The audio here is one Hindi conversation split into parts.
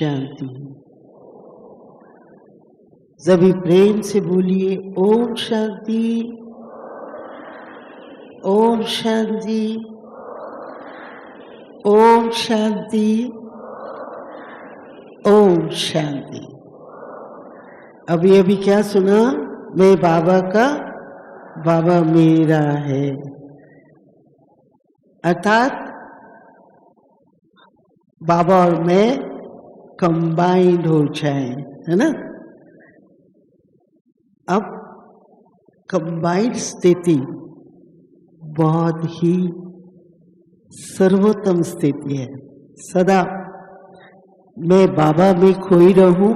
शांति। सभी प्रेम से बोलिए ओम शांति, ओम शांति, ओम शांति, ओम शांति। अभी अभी क्या सुना? मैं बाबा का, बाबा मेरा है। अर्थात बाबा और मैं कंबाइंड हो जाए, है ना। अब कंबाइंड स्थिति बहुत ही सर्वोत्तम स्थिति है। सदा मैं बाबा में खोई रहूं,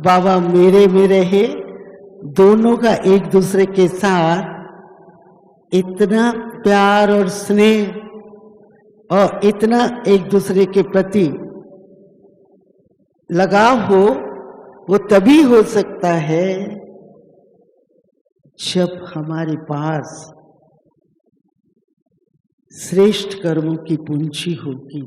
बाबा मेरे में रहे, दोनों का एक दूसरे के साथ इतना प्यार और स्नेह और इतना एक दूसरे के प्रति लगाव हो, वो तभी हो सकता है जब हमारे पास श्रेष्ठ कर्मों की पूंजी होगी,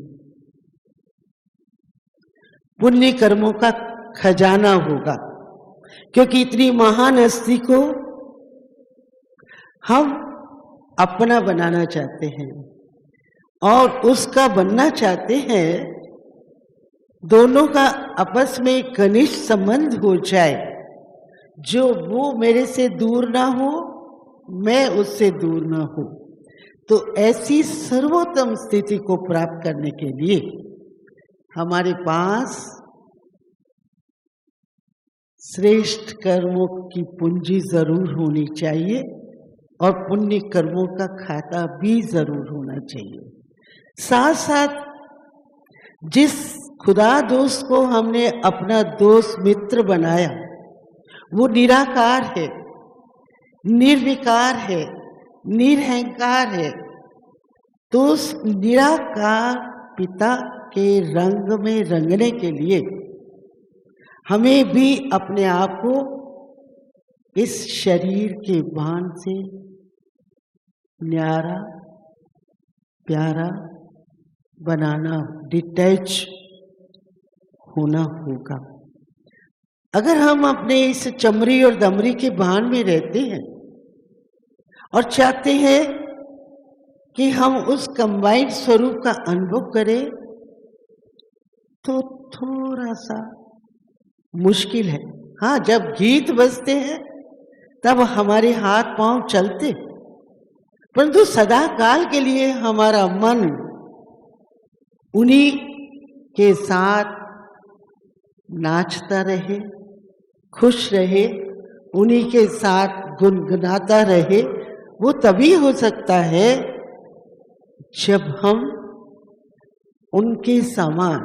पुण्य कर्मों का खजाना होगा। क्योंकि इतनी महान हस्ती को हम अपना बनाना चाहते हैं और उसका बनना चाहते हैं, दोनों का आपस में घनिष्ठ संबंध हो जाए, जो वो मेरे से दूर ना हो, मैं उससे दूर ना हो। तो ऐसी सर्वोत्तम स्थिति को प्राप्त करने के लिए हमारे पास श्रेष्ठ कर्मों की पूंजी जरूर होनी चाहिए और पुण्य कर्मों का खाता भी जरूर होना चाहिए। साथ साथ जिस खुदा दोस्त को हमने अपना दोस्त मित्र बनाया, वो निराकार है, निर्विकार है, निरहंकार है। तो उस निराकार पिता के रंग में रंगने के लिए हमें भी अपने आप को इस शरीर के भान से न्यारा प्यारा बनाना, डिटैच होना होगा। अगर हम अपने इस चमड़ी और दमड़ी के भान में रहते हैं और चाहते हैं कि हम उस कंबाइंड स्वरूप का अनुभव करें, तो थोड़ा सा मुश्किल है। हाँ, जब गीत बजते हैं तब हमारे हाथ पांव चलते, परंतु सदा काल के लिए हमारा मन उन्हीं के साथ नाचता रहे, खुश रहे, उन्हीं के साथ गुनगुनाता रहे। वो तभी हो सकता है जब हम उनके समान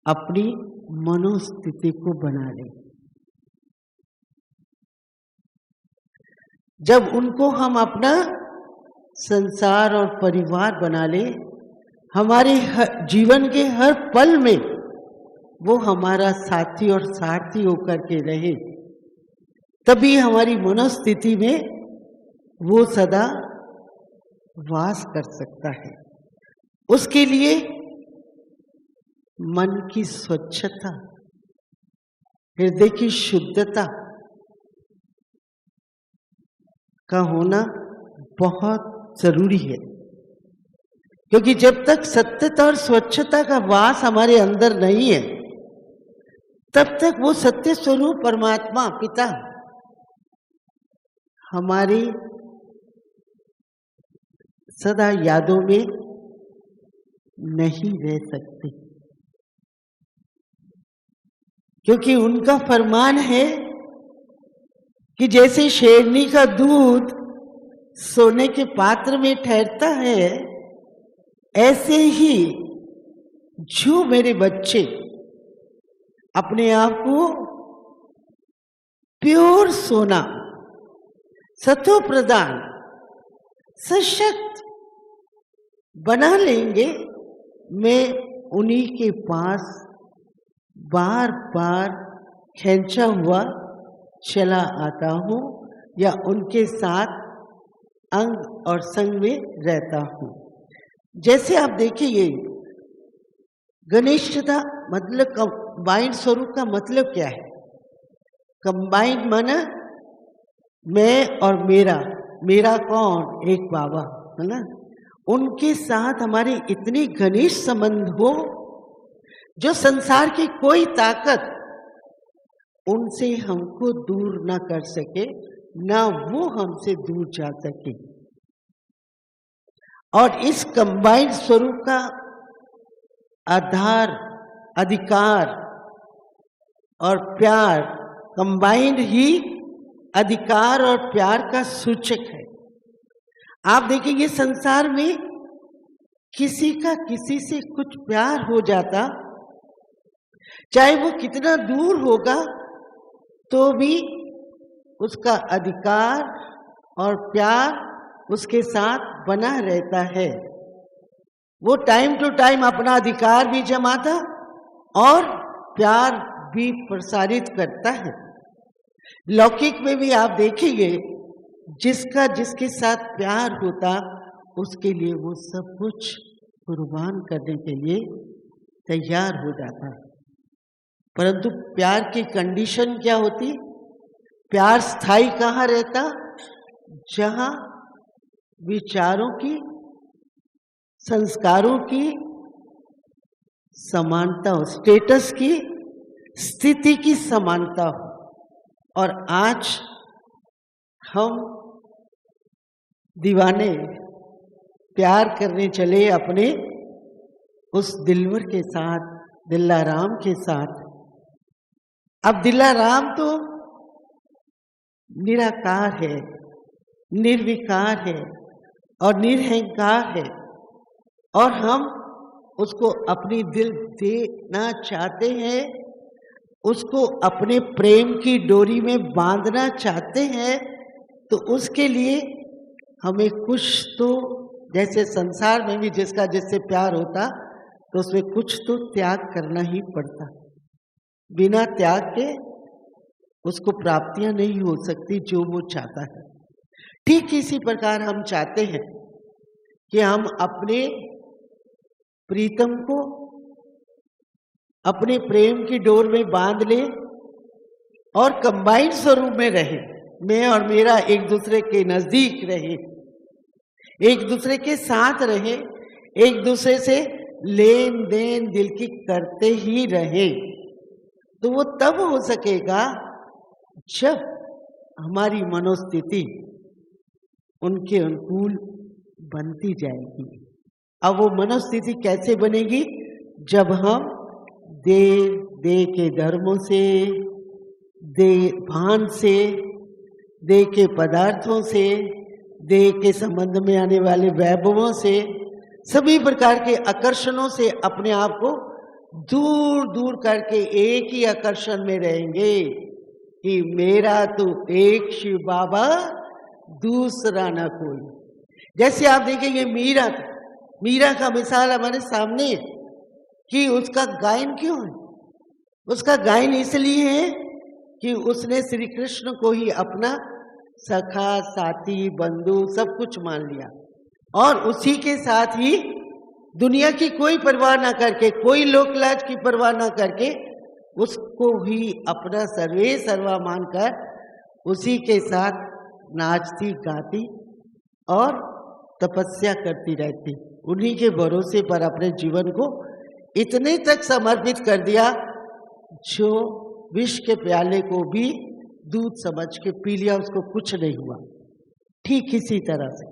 अपनी मनोस्थिति को बना लें। जब उनको हम अपना संसार और परिवार बना लें, हमारे जीवन के हर पल में वो हमारा साथी और सारथी होकर के रहे, तभी हमारी मनोस्थिति में वो सदा वास कर सकता है। उसके लिए मन की स्वच्छता, हृदय की शुद्धता का होना बहुत जरूरी है। क्योंकि जब तक सत्यता और स्वच्छता का वास हमारे अंदर नहीं है, तब तक वो सत्य स्वरूप परमात्मा पिता हमारी सदा यादों में नहीं रह सकते। क्योंकि उनका फरमान है कि जैसे शेरनी का दूध सोने के पात्र में ठहरता है, ऐसे ही जो मेरे बच्चे अपने आप को प्योर सोना, सतो प्रदान, सशक्त बना लेंगे, मैं उन्हीं के पास बार बार खींचा हुआ चला आता हूँ या उनके साथ अंग और संग में रहता हूँ। जैसे आप देखिए, घनिष्ठता मतलब कंबाइंड स्वरूप का मतलब क्या है? कंबाइंड माना मैं और मेरा, मेरा कौन? एक बाबा, है ना? उनके साथ हमारी इतनी घनिष्ठ संबंध हो जो संसार की कोई ताकत उनसे हमको दूर ना कर सके, ना वो हमसे दूर जा सके। और इस कंबाइंड स्वरूप का आधार, अधिकार और प्यार, कंबाइंड ही अधिकार और प्यार का सूचक है। आप देखिए ये संसार में किसी का किसी से कुछ प्यार हो जाता, चाहे वो कितना दूर होगा तो भी उसका अधिकार और प्यार उसके साथ बना रहता है। वो टाइम टू टाइम अपना अधिकार भी जमाता और प्यार भी प्रसारित करता है। लौकिक में भी आप देखेंगे जिसका जिसके साथ प्यार होता उसके लिए वो सब कुछ कुर्बान करने के लिए तैयार हो जाता है। परंतु प्यार की कंडीशन क्या होती? प्यार स्थायी कहाँ रहता? जहाँ विचारों की, संस्कारों की समानता हो, स्टेटस की, स्थिति की समानता हो। और आज हम दीवाने प्यार करने चले अपने उस दिलवर के साथ, दिलाराम के साथ। अब दिलाराम तो निराकार है, निर्विकार है और निरहंकार है, और हम उसको अपनी दिल देना चाहते हैं, उसको अपने प्रेम की डोरी में बांधना चाहते हैं। तो उसके लिए हमें कुछ तो, जैसे संसार में भी जिसका जिससे प्यार होता तो उसमें कुछ तो त्याग करना ही पड़ता। बिना त्याग के उसको प्राप्तियां नहीं हो सकती जो वो चाहता है। ठीक इसी प्रकार हम चाहते हैं कि हम अपने प्रीतम को अपने प्रेम की डोर में बांध ले और कंबाइंड स्वरूप में रहे। मैं और मेरा एक दूसरे के नजदीक रहे, एक दूसरे के साथ रहे, एक दूसरे से लेन देन दिल की करते ही रहे। तो वो तब हो सकेगा जब हमारी मनोस्थिति उनके अनुकूल बनती जाएगी। अब वो मनोस्थिति कैसे बनेगी? जब हम देह के धर्मों से, देह भान से, देह के पदार्थों से, देह के संबंध में आने वाले वैभवों से, सभी प्रकार के आकर्षणों से अपने आप को दूर दूर करके एक ही आकर्षण में रहेंगे कि मेरा तो एक शिव बाबा, दूसरा ना कोई। जैसे आप देखेंगे मीरा का मिसाल हमारे सामने है कि उसका गायन क्यों है? उसका गायन इसलिए है कि उसने श्री कृष्ण को ही अपना सखा, साथी, बंधु सब कुछ मान लिया, और उसी के साथ ही दुनिया की कोई परवाह ना करके, कोई लोक लाज की परवाह ना करके, उसको ही अपना सर्वे सर्वा मानकर उसी के साथ नाचती, गाती और तपस्या करती रहती। उन्हीं के भरोसे पर अपने जीवन को इतने तक समर्पित कर दिया जो विष के प्याले को भी दूध समझ के पी लिया, उसको कुछ नहीं हुआ। ठीक इसी तरह से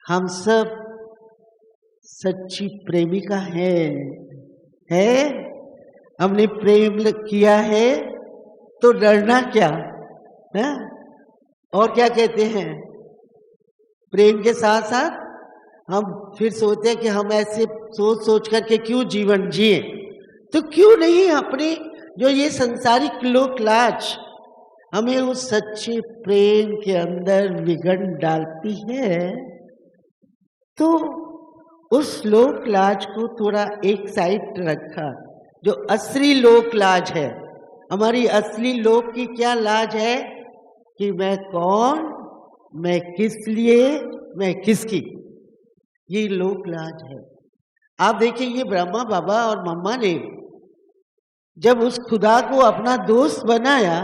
हम सब सच्ची प्रेमिका है। हमने प्रेम किया है तो डरना क्या है? और क्या कहते हैं, प्रेम के साथ साथ हम फिर सोचते हैं कि हम ऐसे सोच सोच करके क्यों जीवन जिए। तो क्यों नहीं अपने जो ये संसारिक लोक लाज हमें उस सच्चे प्रेम के अंदर विघन डालती है, तो उस लोक लाज को थोड़ा एक साइड रखा। जो असली लोक लाज है, हमारी असली लोक की क्या लाज है कि मैं कौन, मैं किस लिए, मैं किसकी, ये लोक लाज है। आप देखिए, ये ब्रह्मा बाबा और मम्मा ने जब उस खुदा को अपना दोस्त बनाया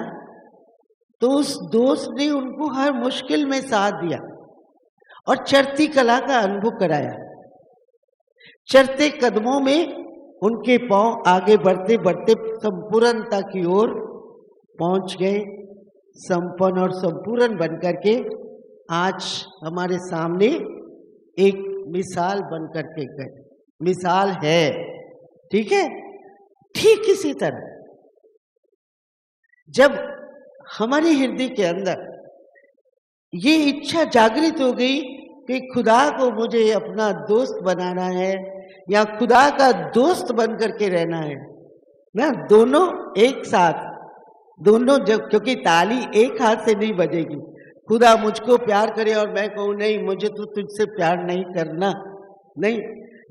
तो उस दोस्त ने उनको हर मुश्किल में साथ दिया और चढ़ती कला का अनुभव कराया। चढ़ते कदमों में उनके पांव आगे बढ़ते बढ़ते संपूर्णता की ओर पहुंच गए, संपन्न और संपूर्ण बनकर के आज हमारे सामने एक मिसाल बनकर के गए, मिसाल है। ठीक है, ठीक इसी तरह जब हमारे हृदय के अंदर ये इच्छा जागृत हो गई कि खुदा को मुझे अपना दोस्त बनाना है या खुदा का दोस्त बन करके रहना है ना, दोनों एक साथ, दोनों जब, क्योंकि ताली एक हाथ से नहीं बजेगी। खुदा मुझको प्यार करे और मैं कहूँ नहीं मुझे तो तुझसे प्यार नहीं करना, नहीं,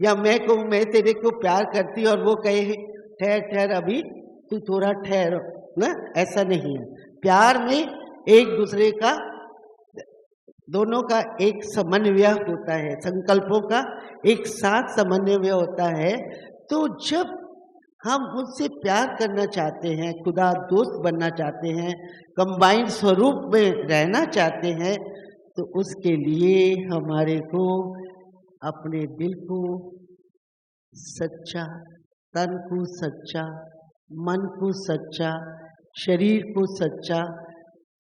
या मैं कहूँ मैं तेरे को प्यार करती और वो कहे ठहर ठहर अभी तू थोड़ा ठहर ना, ऐसा नहीं है। प्यार में एक दूसरे का, दोनों का एक समन्वय होता है, संकल्पों का एक साथ समन्वय होता है। तो जब हम उससे प्यार करना चाहते हैं, खुदा दोस्त बनना चाहते हैं, कंबाइंड स्वरूप में रहना चाहते हैं, तो उसके लिए हमारे को अपने दिल को सच्चा, तन को सच्चा, मन को सच्चा, शरीर को सच्चा,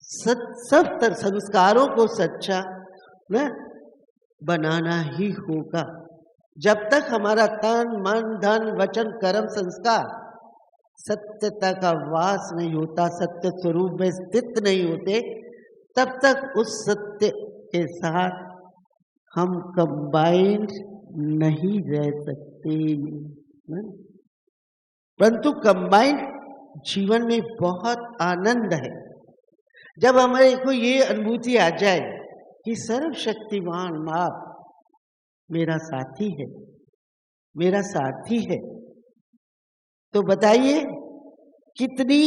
सब संस्कारों को सच्चा न बनाना ही होगा। जब तक हमारा तन मन धन वचन कर्म संस्कार सत्यता का वास नहीं होता, सत्य स्वरूप में स्थित नहीं होते, तब तक उस सत्य के साथ हम कंबाइंड नहीं रह सकते। परंतु कंबाइंड जीवन में बहुत आनंद है जब हमारे को ये अनुभूति आ जाए कि सर्वशक्तिमान बाप मेरा साथी है, मेरा साथी है। तो बताइए कितनी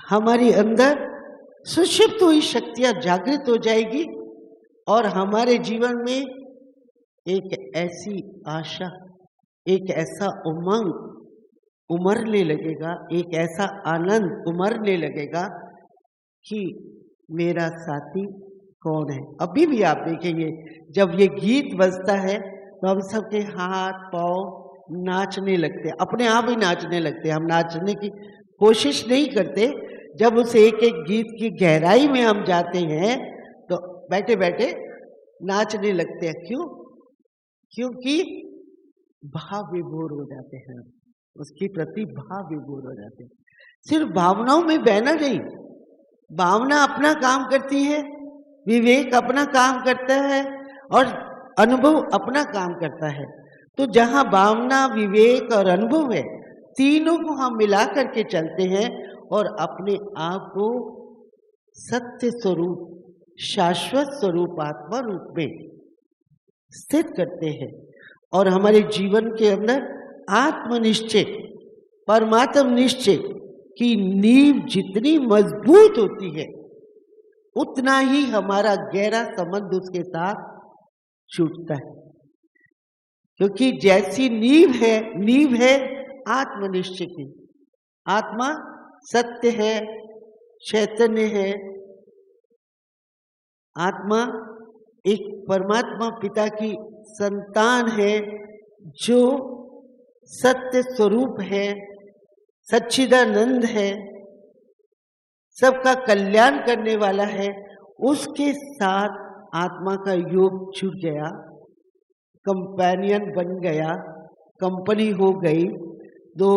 हमारे अंदर सुषुप्त हुई शक्तियां जागृत हो जाएगी और हमारे जीवन में एक ऐसी आशा, एक ऐसा उमंग उमड़ने लगेगा, एक ऐसा आनंद उमड़ने लगेगा कि मेरा साथी कौन है। अभी भी आप देखेंगे जब ये गीत बजता है तो हम सबके हाथ पांव नाचने लगते हैं, अपने आप ही नाचने लगते हैं। हम नाचने की कोशिश नहीं करते। जब उस एक एक गीत की गहराई में हम जाते हैं तो बैठे बैठे नाचने लगते हैं। क्यों? क्योंकि भाव विभोर हो जाते हैं, उसके प्रति भाव विभोर हो जाते हैं। सिर्फ भावनाओं में बहना नहीं, भावना अपना काम करती है, विवेक अपना काम करता है और अनुभव अपना काम करता है। तो जहाँ भावना, विवेक और अनुभव है, तीनों को हम मिला करके चलते हैं और अपने आप को सत्य स्वरूप, शाश्वत स्वरूप, आत्मा रूप में स्थित करते हैं। और हमारे जीवन के अंदर आत्मनिश्चय, परमात्म निश्चय की नींव जितनी मजबूत होती है उतना ही हमारा गहरा संबंध उसके साथ छूटता है। क्योंकि जैसी नींव है आत्मनिश्चय की, आत्मा सत्य है, चैतन्य है, आत्मा एक परमात्मा पिता की संतान है जो सत्य स्वरूप है, सच्चिदानंद है, सबका कल्याण करने वाला है। उसके साथ आत्मा का योग छूट गया, कंपेनियन बन गया, कंपनी हो गई। तो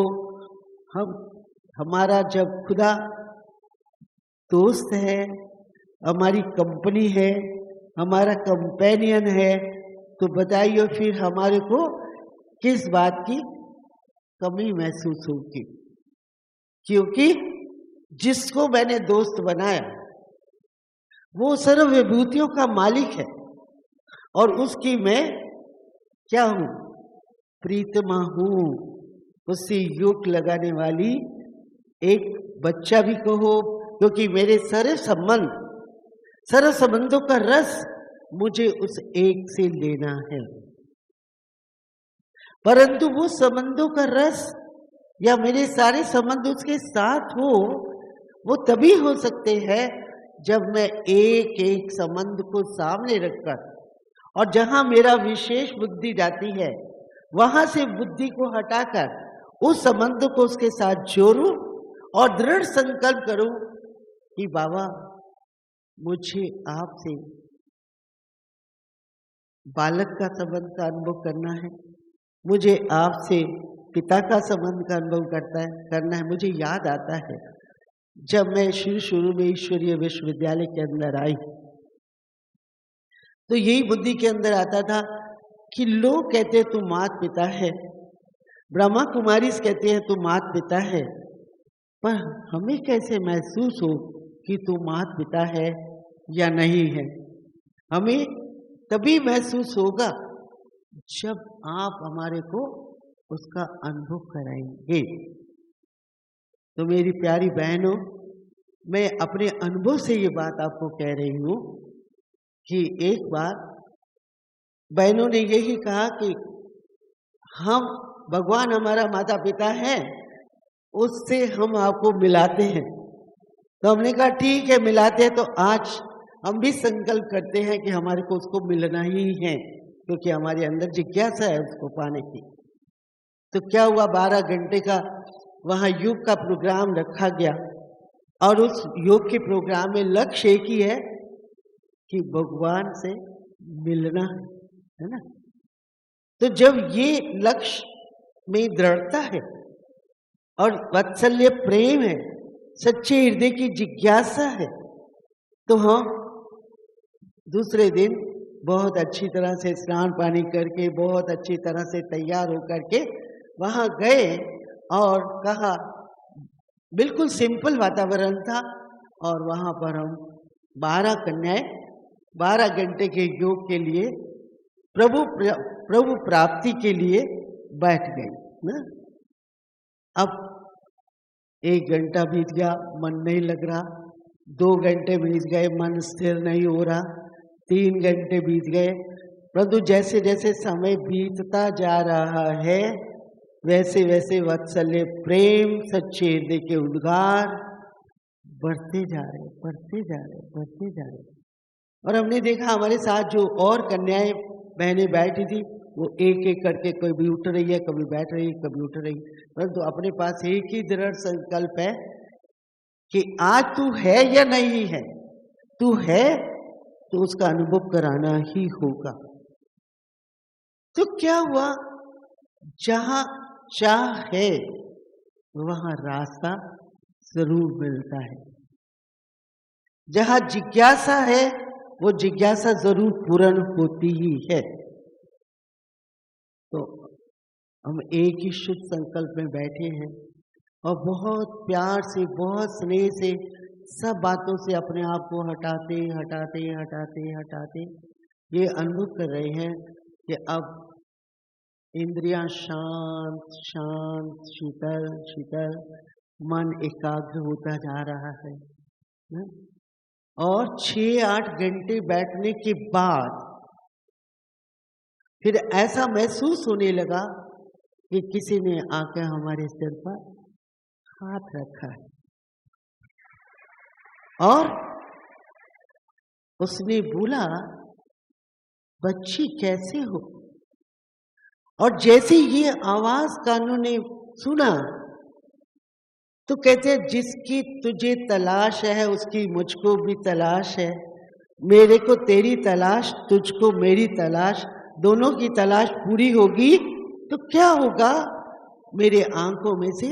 हमारा जब खुदा दोस्त है, हमारी कंपनी है, हमारा कंपेनियन है, तो बताइए फिर हमारे को किस बात की कमी महसूस होगी? क्योंकि जिसको मैंने दोस्त बनाया वो सर्व विभूतियों का मालिक है और उसकी मैं क्या हूं? प्रीतमा हूं। उससे योग लगाने वाली एक बच्चा भी कहो, क्योंकि मेरे सारे संबंधों का रस मुझे उस एक से लेना है। परंतु वो संबंधों का रस या मेरे सारे संबंध उसके साथ हो, वो तभी हो सकते हैं जब मैं एक एक संबंध को सामने रखकर और जहां मेरा विशेष बुद्धि जाती है वहां से बुद्धि को हटाकर उस संबंध को उसके साथ जोड़ूं और दृढ़ संकल्प करूं कि बाबा मुझे आपसे बालक का संबंध का अनुभव करना है, मुझे आपसे पिता का संबंध का अनुभव करना है। मुझे याद आता है जब मैं शुरू में ईश्वरीय विश्वविद्यालय के अंदर आई तो यही बुद्धि के अंदर आता था कि लोग कहते हैं तू माता पिता है, ब्रह्मा कुमारी कहते हैं तू माता पिता है, पर हमें कैसे महसूस हो कि तू माता पिता है या नहीं है? हमें तभी महसूस होगा जब आप हमारे को उसका अनुभव कराएंगे। तो मेरी प्यारी बहनों, मैं अपने अनुभव से ये बात आपको कह रही हूँ कि एक बार बहनों ने यही कहा कि हम भगवान हमारा माता पिता है, उससे हम आपको मिलाते हैं। तो हमने कहा ठीक है मिलाते हैं, तो आज हम भी संकल्प करते हैं कि हमारे को उसको मिलना ही है, क्योंकि हमारे अंदर जिज्ञासा है उसको पाने की। तो क्या हुआ, 12 घंटे का वहाँ योग का प्रोग्राम रखा गया और उस योग के प्रोग्राम में लक्ष्य एक ही है कि भगवान से मिलना है ना। तो जब ये लक्ष्य में दृढ़ता है और वात्सल्य प्रेम है, सच्चे हृदय की जिज्ञासा है, तो हम दूसरे दिन बहुत अच्छी तरह से स्नान पानी करके बहुत अच्छी तरह से तैयार होकर के वहाँ गए और कहा, बिल्कुल सिंपल वातावरण था और वहाँ पर हम 12 कन्याएं 12 घंटे के योग के लिए प्रभु प्राप्ति के लिए बैठ गई ना। अब 1 घंटा बीत गया, मन नहीं लग रहा, 2 घंटे बीत गए, मन स्थिर नहीं हो रहा, 3 घंटे बीत गए, परंतु जैसे जैसे समय बीतता जा रहा है वैसे वैसे वात्सल्य प्रेम सच्चे हृदय के उद्गार बढ़ते जा रहे, बढ़ते जा रहे, बढ़ते जा रहे। और हमने देखा हमारे साथ जो और कन्याएं बहनें बैठी थी वो एक एक करके कभी उठ रही है, कभी बैठ रही है, कभी उठ रही है, परंतु अपने पास एक ही दृढ़ संकल्प है कि आज तू है या नहीं है, तू है तो उसका अनुभव कराना ही होगा। तो क्या हुआ, जहां चाह है वहां रास्ता जरूर मिलता है, जहां जिज्ञासा है वो जिज्ञासा जरूर पूर्ण होती ही है। तो हम एक ही शुद्ध संकल्प में बैठे हैं और बहुत प्यार से बहुत स्नेह से सब बातों से अपने आप को हटाते हटाते हटाते हटाते ये अनुभव कर रहे हैं कि अब इंद्रियां शांत शांत शीतल शीतल, मन एकाग्र होता जा रहा है ना? और 6-8 घंटे बैठने के बाद फिर ऐसा महसूस होने लगा कि किसी ने आकर हमारे सिर पर हाथ रखा है और उसने बोला, बच्ची कैसे हो? और जैसे ये आवाज कानों ने सुना तो कहते हैं, जिसकी तुझे तलाश है उसकी मुझको भी तलाश है, मेरे को तेरी तलाश, तुझको मेरी तलाश, दोनों की तलाश पूरी होगी तो क्या होगा? मेरे आंखों में से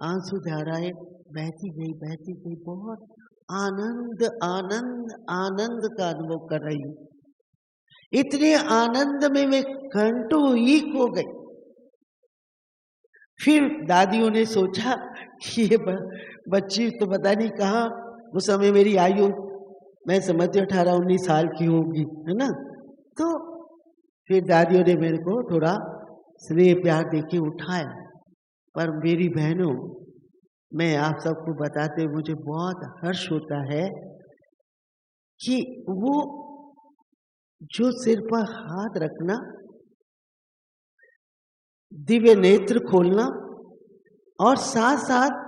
आंसू धाराएं बहती गई, बहुत आनंद आनंद आनंद का अनुभव कर रही हूँ। इतने आनंद में मैं घंटों ही खो गई। फिर दादियों ने सोचा कि ये बच्ची तो पता नहीं कहाँ, उस समय मेरी आयु मैं समझती 18-19 साल की होगी, है ना। तो फिर दादियों ने मेरे को थोड़ा स्नेह प्यार देके उठाया। पर मेरी बहनों, मैं आप सबको बताते मुझे बहुत हर्ष होता है कि वो जो सिर पर हाथ रखना दिव्य नेत्र खोलना, और साथ साथ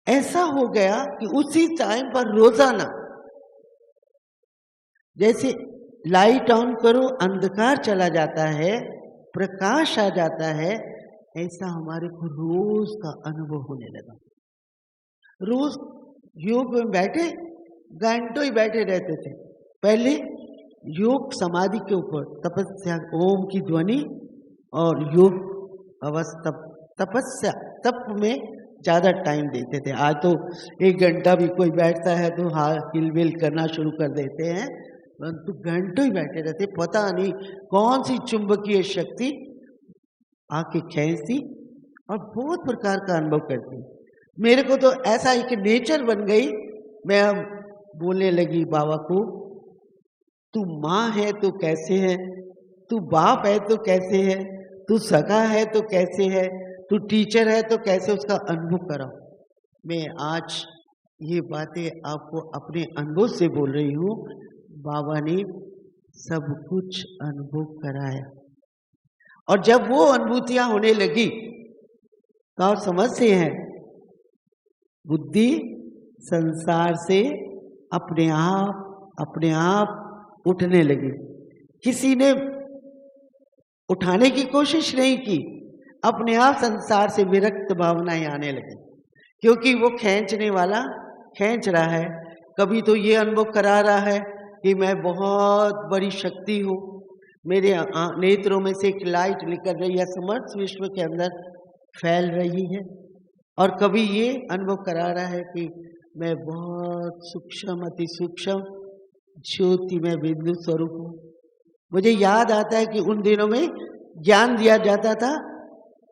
ऐसा हो गया कि उसी टाइम पर रोजाना जैसे लाइट ऑन करो अंधकार चला जाता है, प्रकाश आ जाता है, ऐसा हमारे को रोज का अनुभव होने लगा। रोज योग में बैठे घंटों ही बैठे रहते थे। पहले योग समाधि के ऊपर तपस्या, ओम की ध्वनि और योग अवस्था, तपस्या तप में ज्यादा टाइम देते थे। आज तो 1 घंटा भी कोई बैठता है तो हिलविल करना शुरू कर देते हैं, परंतु घंटों ही बैठे रहते। पता नहीं कौन सी चुंबकीय शक्ति आके खींचती और बहुत प्रकार का अनुभव करती। मेरे को तो ऐसा एक नेचर बन गई, मैं अब बोलने लगी बाबा को, तू माँ है तो कैसे है, तू बाप है तो कैसे है, तू सगा है तो कैसे है, तू टीचर है तो कैसे, उसका अनुभव कराओ। मैं आज ये बातें आपको अपने अनुभव से बोल रही हूँ। बाबा ने सब कुछ अनुभव कराया, और जब वो अनुभूतियां होने लगी तो आप समझते हैं, बुद्धि संसार से अपने आप उठने लगी। किसी ने उठाने की कोशिश नहीं की, अपने आप संसार से विरक्त भावनाएं आने लगी, क्योंकि वो खींचने वाला खींच रहा है। कभी तो ये अनुभव करा रहा है कि मैं बहुत बड़ी शक्ति हूँ, मेरे नेत्रों में से एक लाइट निकल रही है, समस्त विश्व के अंदर फैल रही है। और कभी ये अनुभव करा रहा है कि मैं बहुत सूक्ष्म, अति सूक्ष्म ज्योति में बिंदु स्वरूप हूँ। मुझे याद आता है कि उन दिनों में ज्ञान दिया जाता था,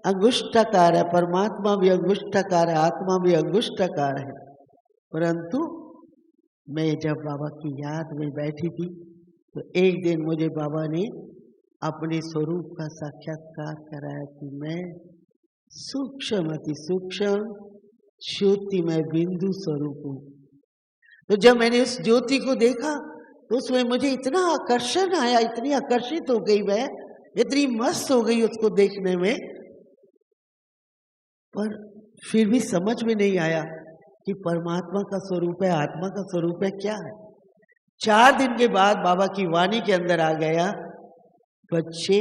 अंगुष्ठाकार है परमात्मा भी, अंगुष्ठाकार है आत्मा भी, अंगुष्ठाकार है। परंतु मैं जब बाबा की याद में बैठी थी तो एक दिन मुझे बाबा ने अपने स्वरूप का साक्षात्कार कराया कि मैं सूक्ष्म, अति सूक्ष्म ज्योति में बिंदु स्वरूप हूँ। तो जब मैंने उस ज्योति को देखा तो उसमें मुझे इतना आकर्षण आया, इतनी आकर्षित हो गई मैं, इतनी मस्त हो गई उसको देखने में, पर फिर भी समझ में नहीं आया कि परमात्मा का स्वरूप है, आत्मा का स्वरूप है, क्या है। 4 दिन के बाद बाबा की वाणी के अंदर आ गया, बच्चे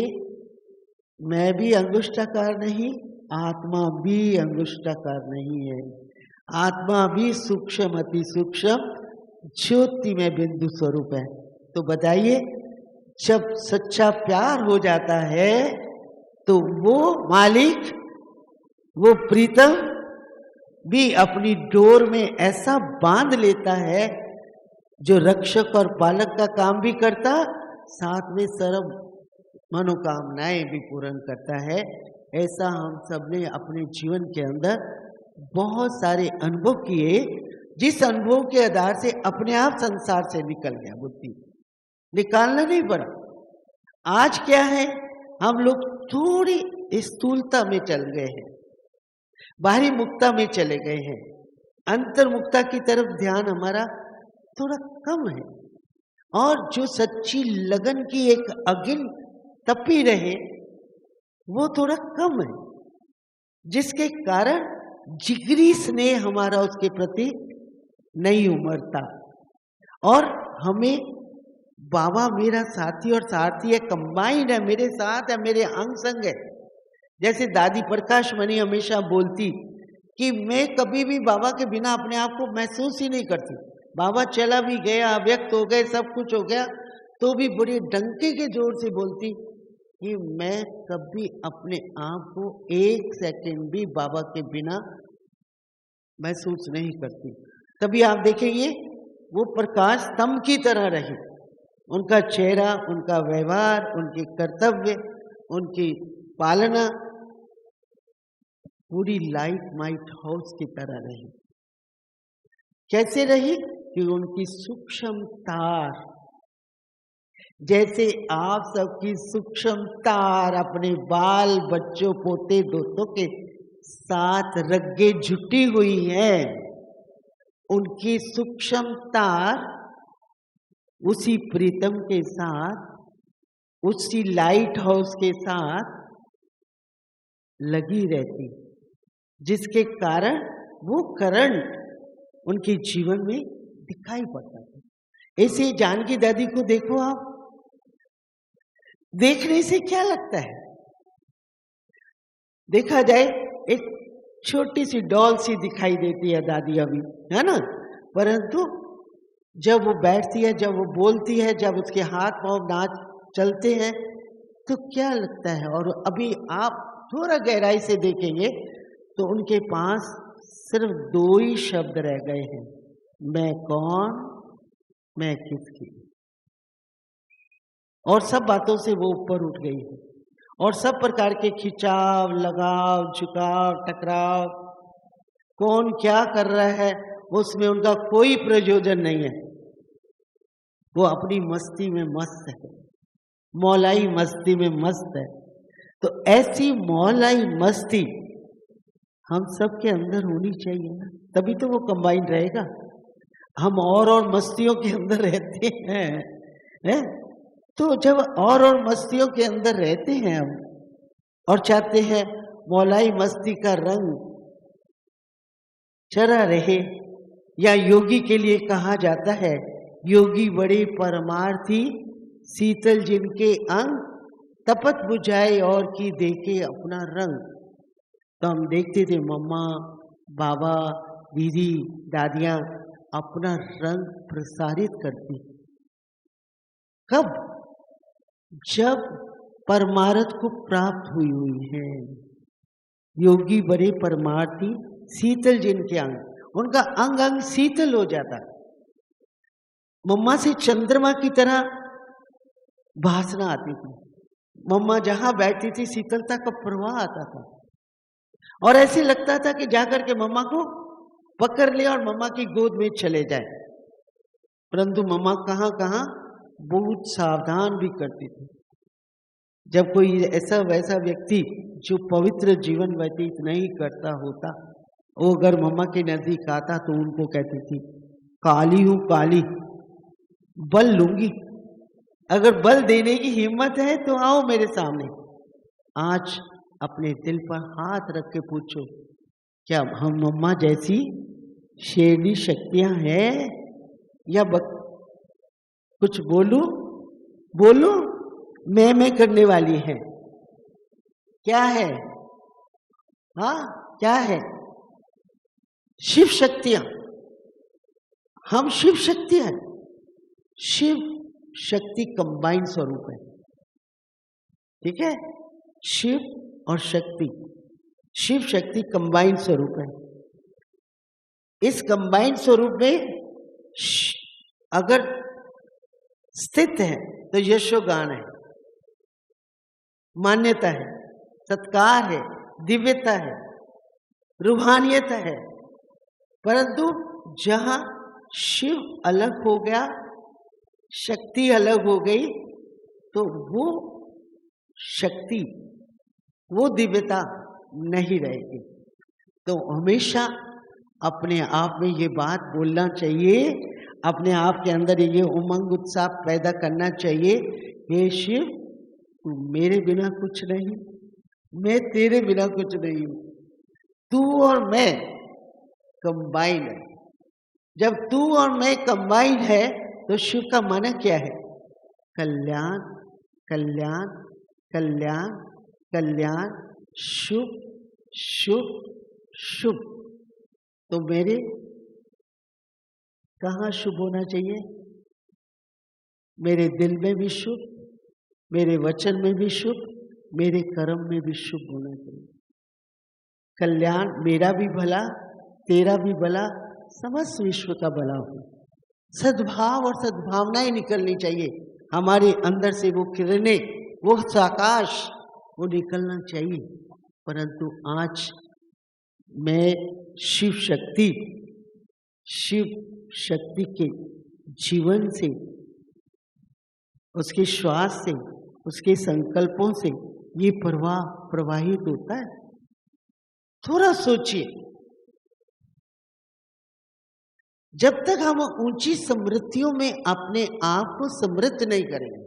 मैं भी अंगुष्ठाकार नहीं, आत्मा भी अंगुष्ठाकार नहीं है, आत्मा भी सूक्ष्म, अति सूक्ष्म ज्योति में बिंदु स्वरूप है। तो बताइए, जब सच्चा प्यार हो जाता है तो वो मालिक, वो प्रीतम भी अपनी डोर में ऐसा बांध लेता है जो रक्षक और पालक का काम भी करता, साथ में सर्व मनोकामनाएं भी पूर्ण करता है। ऐसा हम सब ने अपने जीवन के अंदर बहुत सारे अनुभव किए, जिस अनुभव के आधार से अपने आप संसार से निकल गया, बुद्धि निकालना नहीं पड़ा। आज क्या है, हम लोग थोड़ी स्थूलता में चल गए हैं, बाहरी मुक्ता में चले गए हैं, अंतर्मुक्ता की तरफ ध्यान हमारा थोड़ा कम है, और जो सच्ची लगन की एक अगिन तपी रहे वो थोड़ा कम है, जिसके कारण जिगरी स्नेह हमारा उसके प्रति नहीं उमड़ता। और हमें बाबा मेरा साथी और साथी है, कंबाइंड है, मेरे साथ है, मेरे अंग संग है। जैसे दादी प्रकाश मणि हमेशा बोलती कि मैं कभी भी बाबा के बिना अपने आप को महसूस ही नहीं करती। बाबा चला भी गया, व्यक्त हो गए, सब कुछ हो गया, तो भी बड़े डंके के जोर से बोलती कि मैं कभी अपने आप को 1 सेकंड भी बाबा के बिना महसूस नहीं करती। तभी आप देखेंगे वो प्रकाश स्तंभ की तरह रही, उनका चेहरा, उनका व्यवहार, उनके कर्तव्य, उनकी पालना पूरी लाइट हाउस की तरह रही। कैसे रही कि उनकी सूक्ष्म तार, जैसे आप सबकी सूक्ष्म तार अपने बाल बच्चों पोते दोस्तों के साथ रग्गे जुटी हुई है, उनकी सूक्ष्म तार उसी प्रीतम के साथ, उसी लाइट हाउस के साथ लगी रहती, जिसके कारण वो करंट उनके जीवन में दिखाई पड़ता था। ऐसे जानकी दादी को देखो आप, देखने से क्या लगता है, देखा जाए एक छोटी सी डॉल सी दिखाई देती है दादी अभी, है ना, परंतु जब वो बैठती है, जब वो बोलती है, जब उसके हाथ पांव नाच चलते हैं तो क्या लगता है। और अभी आप थोड़ा गहराई से देखेंगे तो उनके पास सिर्फ 2 ही शब्द रह गए हैं, मैं कौन, मैं किसकी। और सब बातों से वो ऊपर उठ गई है, और सब प्रकार के खिंचाव, लगाव, झुकाव, टकराव, कौन क्या कर रहा है उसमें उनका कोई प्रयोजन नहीं है। वो अपनी मस्ती में मस्त है, मौलाई मस्ती में मस्त है। तो ऐसी मौलाई मस्ती हम सब के अंदर होनी चाहिए ना, तभी तो वो कंबाइन रहेगा। हम और मस्तियों के अंदर रहते हैं, तो जब और मस्तियों के अंदर रहते हैं हम और चाहते हैं मौलाई मस्ती का रंग चढ़ा रहे, या योगी के लिए कहा जाता है योगी बड़े परमार्थी, शीतल जिनके अंग, तपत बुझाए और की देखे अपना रंग। तो हम देखते थे मम्मा, बाबा, दीदी, दादियां अपना रंग प्रसारित करती। कब? जब परमार्थ को प्राप्त हुई है। योगी बड़े परमार्थी, शीतल जिनके अंग, उनका अंग अंग शीतल हो जाता। मम्मा से चंद्रमा की तरह भासना आती थी, मम्मा जहां बैठती थी शीतलता का प्रवाह आता था, और ऐसे लगता था कि जाकर के मम्मा को पकड़ ले और मम्मा की गोद में चले जाए। परंतु मम्मा कहां कहां बहुत सावधान भी करती थी। जब कोई ऐसा वैसा व्यक्ति जो पवित्र जीवन व्यतीत नहीं करता होता, वो अगर मम्मा के नजदीक आता तो उनको कहती थी काली हूं काली, बल लूंगी, अगर बल देने की हिम्मत है तो आओ मेरे सामने। आज अपने दिल पर हाथ रख के पूछो, क्या हम मम्मा जैसी शेरनी शक्तियां हैं, या कुछ बोलू मैं करने वाली है? क्या है? हाँ, क्या है? शिव शक्तियां। हम शिव शक्ति हैं। शिव शक्ति कंबाइन स्वरूप है, ठीक है। शिव और शक्ति, शिव शक्ति कंबाइन स्वरूप है। इस कंबाइन स्वरूप में अगर स्थित है तो यशोगान है, मान्यता है, सत्कार है, दिव्यता है, रूहानियत है। परंतु जहां शिव अलग हो गया, शक्ति अलग हो गई, तो वो शक्ति, वो दिव्यता नहीं रहेगी। तो हमेशा अपने आप में ये बात बोलना चाहिए, अपने आप के अंदर ये उमंग उत्साह पैदा करना चाहिए, हे शिव तू मेरे बिना कुछ नहीं, मैं तेरे बिना कुछ नहीं हूं, तू और मैं कंबाइन है। जब तू और मैं कंबाइन है तो शिव का माना क्या है? कल्याण, कल्याण, कल्याण, कल्याण, शुभ शुभ शुभ। तो मेरे कहाँ शुभ होना चाहिए? मेरे दिल में भी शुभ, मेरे वचन में भी शुभ, मेरे कर्म में भी शुभ होना चाहिए। कल्याण, मेरा भी भला, तेरा भी भला, समस्त विश्व का भला हो। सद्भाव और सद्भावनाएं निकलनी चाहिए हमारे अंदर से, वो किरणें, वो आकाश, वो निकलना चाहिए। परंतु आज मैं शिव शक्ति के जीवन से, उसके श्वास से, उसके संकल्पों से ये प्रवाहित होता है। थोड़ा सोचिए, जब तक हम ऊंची समृद्धियों में अपने आप को समृद्ध नहीं करेंगे,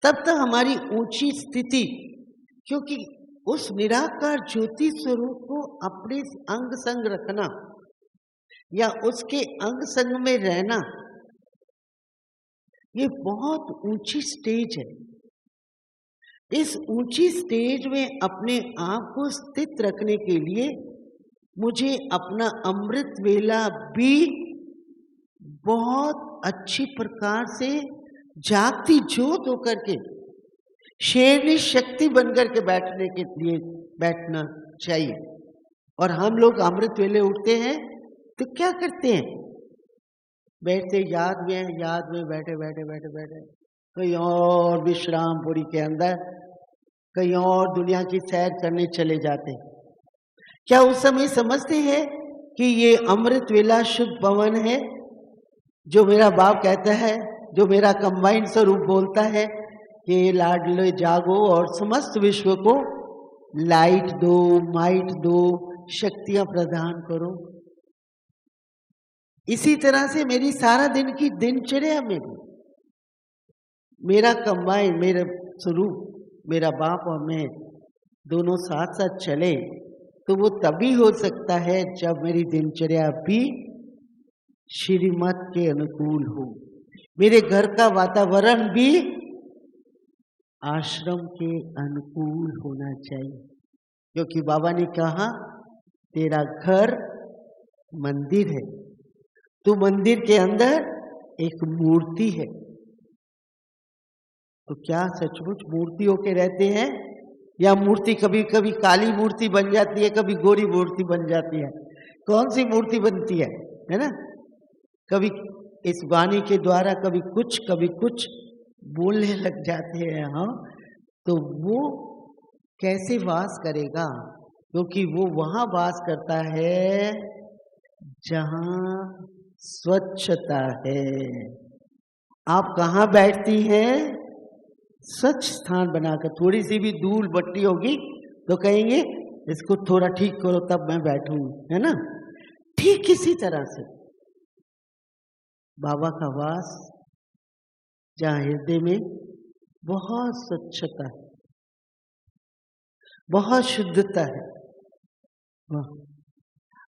तब तक हमारी ऊंची स्थिति, क्योंकि उस निराकार ज्योति स्वरूप को अपने अंग संग रखना या उसके अंग संग में रहना, ये बहुत ऊंची स्टेज है। इस ऊंची स्टेज में अपने आप को स्थित रखने के लिए मुझे अपना अमृत वेला भी बहुत अच्छी प्रकार से जागती ज्योत होकर के शेरनी शक्ति बनकर के बैठने के लिए बैठना चाहिए। और हम लोग अमृत वेले उठते हैं तो क्या करते हैं? बैठते याद में बैठे कहीं और विश्रामपुरी के अंदर कहीं और दुनिया की सैर करने चले जाते हैं। क्या उस समय समझते हैं कि ये अमृत वेला शुद्ध पवन है, जो मेरा बाप कहता है, जो मेरा कंबाइंड स्वरूप बोलता है कि लाडले जागो और समस्त विश्व को लाइट दो, माइट दो, शक्तियां प्रदान करो। इसी तरह से मेरी सारा दिन की दिनचर्या में भी मेरा कंबाइंड, मेरा स्वरूप, मेरा बाप और मैं दोनों साथ साथ चले तो वो तभी हो सकता है जब मेरी दिनचर्या भी श्रीमत के अनुकूल हो, मेरे घर का वातावरण भी आश्रम के अनुकूल होना चाहिए। क्योंकि बाबा ने कहा तेरा घर मंदिर है, तो मंदिर के अंदर एक मूर्ति है। तो क्या सचमुच मूर्ति होके रहते हैं, या मूर्ति कभी कभी काली मूर्ति बन जाती है, कभी गोरी मूर्ति बन जाती है? कौन सी मूर्ति बनती है ना? कभी इस वाणी के द्वारा कभी कुछ बोलने लग जाते हैं हम, तो वो कैसे वास करेगा? क्योंकि वो वहां वास करता है जहां स्वच्छता है। आप कहाँ बैठती हैं? स्वच्छ स्थान बनाकर। थोड़ी सी भी धूल बट्टी होगी तो कहेंगे इसको थोड़ा ठीक करो तब मैं बैठूं, है ना? ठीक इसी तरह से बाबा का वास जहाँ हृदय में बहुत स्वच्छता है, बहुत शुद्धता है,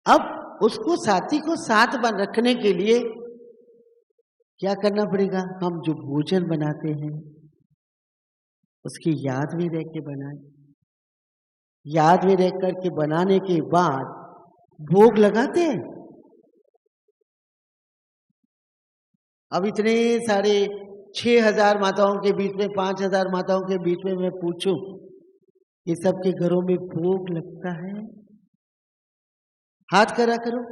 अब उसको साथी को साथ बन रखने के लिए क्या करना पड़ेगा? हम जो भोजन बनाते हैं उसकी याद में रह के बनाए। याद में रह करके बनाने के बाद भोग लगाते हैं। अब इतने सारे 6000 माताओं के बीच में, 5000 माताओं के बीच में मैं पूछूं, ये सबके घरों में भोग लगता है? हाथ खड़ा करो।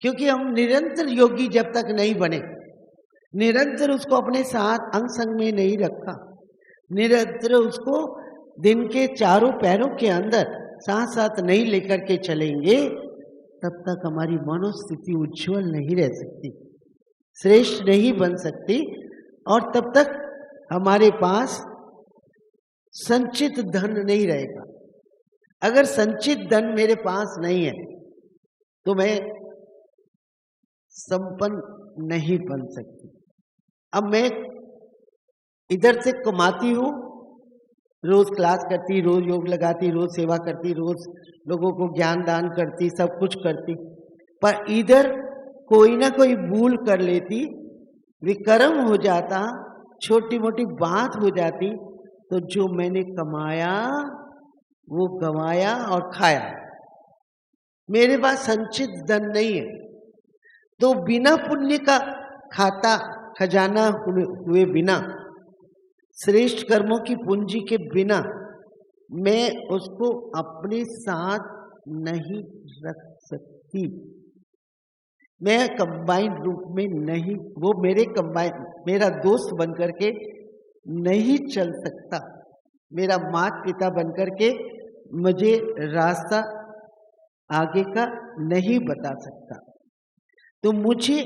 क्योंकि हम निरंतर योगी जब तक नहीं बने, निरंतर उसको अपने साथ अंग संग में नहीं रखा, निरंतर उसको दिन के चारों पैरों के अंदर साथ साथ नहीं लेकर के चलेंगे, तब तक हमारी मनोस्थिति उज्जवल नहीं रह सकती, श्रेष्ठ नहीं बन सकती, और तब तक हमारे पास संचित धन नहीं रहेगा। अगर संचित धन मेरे पास नहीं है तो मैं संपन्न नहीं बन सकती। अब मैं इधर से कमाती हूँ, रोज क्लास करती, रोज योग लगाती, रोज सेवा करती, रोज लोगों को ज्ञान दान करती, सब कुछ करती, पर इधर कोई ना कोई भूल कर लेती, विकर्म हो जाता, छोटी मोटी बात हो जाती, तो जो मैंने कमाया वो गंवाया और खाया। मेरे पास संचित धन नहीं है, तो बिना पुण्य का खाता खजाना हुए बिना, श्रेष्ठ कर्मों की पूंजी के बिना मैं उसको अपने साथ नहीं रख सकती। मैं कंबाइंड रूप में नहीं, वो मेरा दोस्त बनकर के नहीं चल सकता, मेरा माता पिता बनकर के मुझे रास्ता आगे का नहीं बता सकता। तो मुझे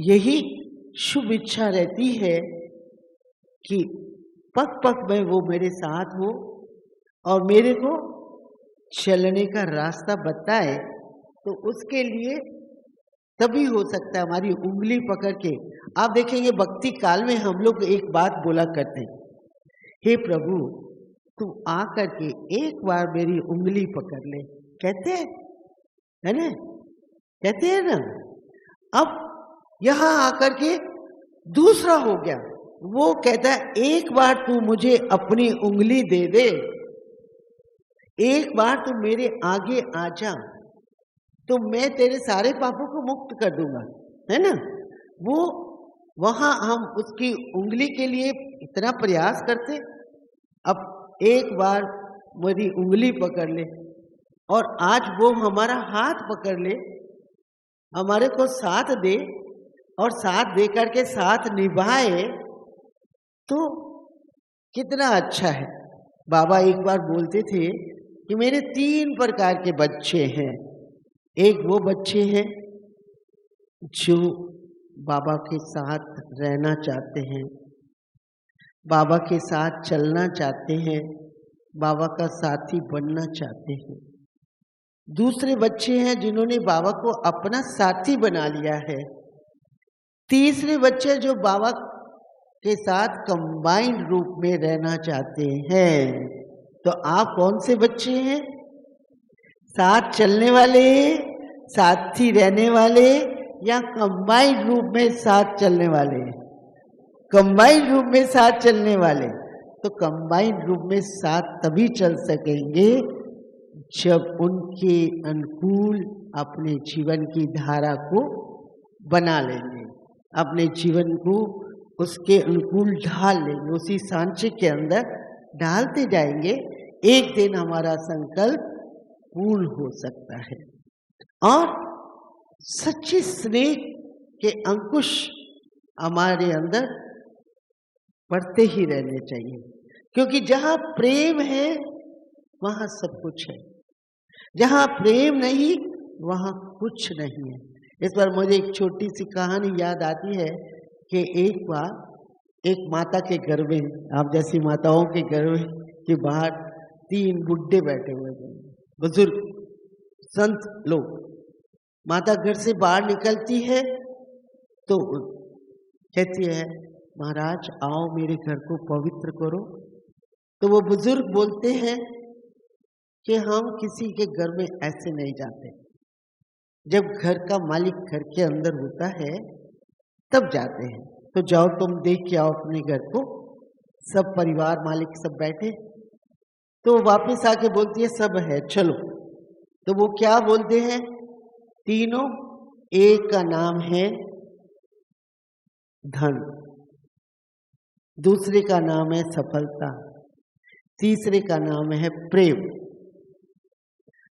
यही शुभ इच्छा रहती है कि पग पग में वो मेरे साथ हो और मेरे को चलने का रास्ता बताए। तो उसके लिए तभी हो सकता है हमारी उंगली पकड़ के। आप देखेंगे भक्ति काल में हम लोग एक बात बोला करते हैं, हे प्रभु तू आ करके एक बार मेरी उंगली पकड़ ले। कहते हैं, है ना, कहते हैं ना। अब यहां आकर के दूसरा हो गया, वो कहता है एक बार तू मुझे अपनी उंगली दे दे, एक बार तू मेरे आगे आ जा, तो मैं तेरे सारे पापों को मुक्त कर दूंगा, है ना। वो वहां हम उसकी उंगली के लिए इतना प्रयास करते, अब एक बार मेरी उंगली पकड़ ले, और आज वो हमारा हाथ पकड़ ले, हमारे को साथ दे, और साथ दे करके साथ निभाए, तो कितना अच्छा है। बाबा एक बार बोलते थे कि मेरे 3 प्रकार के बच्चे हैं। एक वो बच्चे हैं जो बाबा के साथ रहना चाहते हैं, बाबा के साथ चलना चाहते हैं, बाबा का साथी बनना चाहते हैं। दूसरे बच्चे हैं जिन्होंने बाबा को अपना साथी बना लिया है। तीसरे बच्चे जो बाबा के साथ कंबाइंड रूप में रहना चाहते हैं। तो आप कौन से बच्चे हैं? साथ चलने वाले, साथी रहने वाले, या कंबाइंड रूप में साथ चलने वाले? कंबाइंड रूप में साथ चलने वाले। तो कंबाइंड रूप में साथ तभी चल सकेंगे जब उनके अनुकूल अपने जीवन की धारा को बना लेंगे, अपने जीवन को उसके अनुकूल ढाल लेंगे, उसी सांचे के अंदर ढालते जाएंगे। एक दिन हमारा संकल्प पूर्ण हो सकता है। और सच्चे स्नेह के अंकुश हमारे अंदर बढ़ते ही रहने चाहिए, क्योंकि जहाँ प्रेम है वहाँ सब कुछ है, जहाँ प्रेम नहीं वहाँ कुछ नहीं है। इस बार मुझे एक छोटी सी कहानी याद आती है कि एक बार एक माता के घर में, आप जैसी माताओं के घर के बाहर 3 बुड्ढे बैठे हुए थे, बुजुर्ग संत लोग। माता घर से बाहर निकलती है तो कहती है, महाराज आओ मेरे घर को पवित्र करो। तो वो बुजुर्ग बोलते हैं कि हम किसी के घर में ऐसे नहीं जाते, जब घर का मालिक घर के अंदर होता है तब जाते हैं। तो जाओ तुम देख के आओ अपने घर को। सब परिवार मालिक सब बैठे, तो वापस आके बोलती है सब है चलो। तो वो क्या बोलते हैं तीनों? एक का नाम है धन, दूसरे का नाम है सफलता, तीसरे का नाम है प्रेम।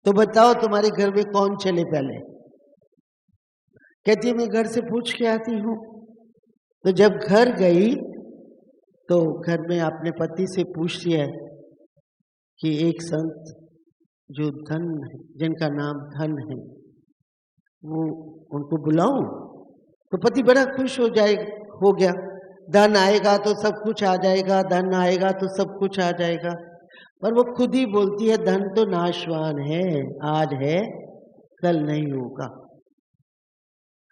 तो बताओ तुम्हारे घर में कौन चले पहले? कहती है मैं घर से पूछ के आती हूँ। तो जब घर गई तो घर में अपने पति से पूछती है कि एक संत जो धन है, जिनका नाम धन है, वो उनको बुलाऊं? तो पति बड़ा खुश हो गया, धन आएगा तो सब कुछ आ जाएगा, धन आएगा तो सब कुछ आ जाएगा। पर वो खुद ही बोलती है धन तो नाशवान है, आज है कल नहीं होगा।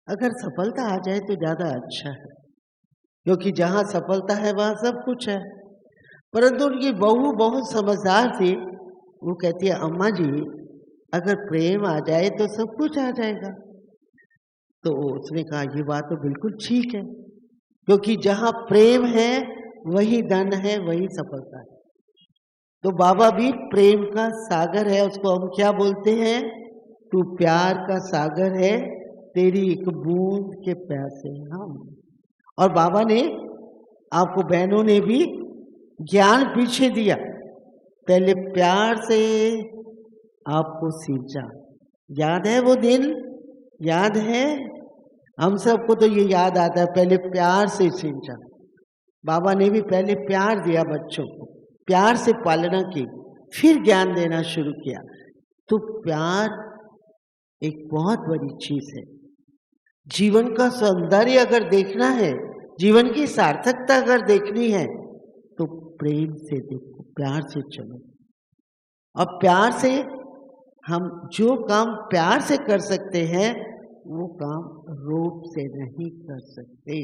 अगर सफलता आ जाए तो ज्यादा अच्छा है, क्योंकि जहां सफलता है वहां सब कुछ है। परंतु उनकी बहू बहुत समझदार थी, वो कहती है अम्मा जी अगर प्रेम आ जाए तो सब कुछ आ जाएगा। तो उसने कहा ये बात तो बिल्कुल ठीक है, क्योंकि जहां प्रेम है वही धन है, वही सफलता है। तो बाबा भी प्रेम का सागर है, उसको हम क्या बोलते हैं? तू प्यार का सागर है, तेरी एक बूंद के प्यासे हम। और बाबा ने आपको बहनों ने भी ज्ञान पीछे दिया, पहले प्यार से आपको सींचा। याद है वो दिन? याद है? हम सबको तो ये याद आता है, पहले प्यार से सींचा। बाबा ने भी पहले प्यार दिया बच्चों को, प्यार से पालना की, फिर ज्ञान देना शुरू किया। तो प्यार एक बहुत बड़ी चीज है। जीवन का सौंदर्य अगर देखना है, जीवन की सार्थकता अगर देखनी है, तो प्रेम से देखो, प्यार से चलो। और प्यार से हम जो काम प्यार से कर सकते हैं वो काम रोब से नहीं कर सकते।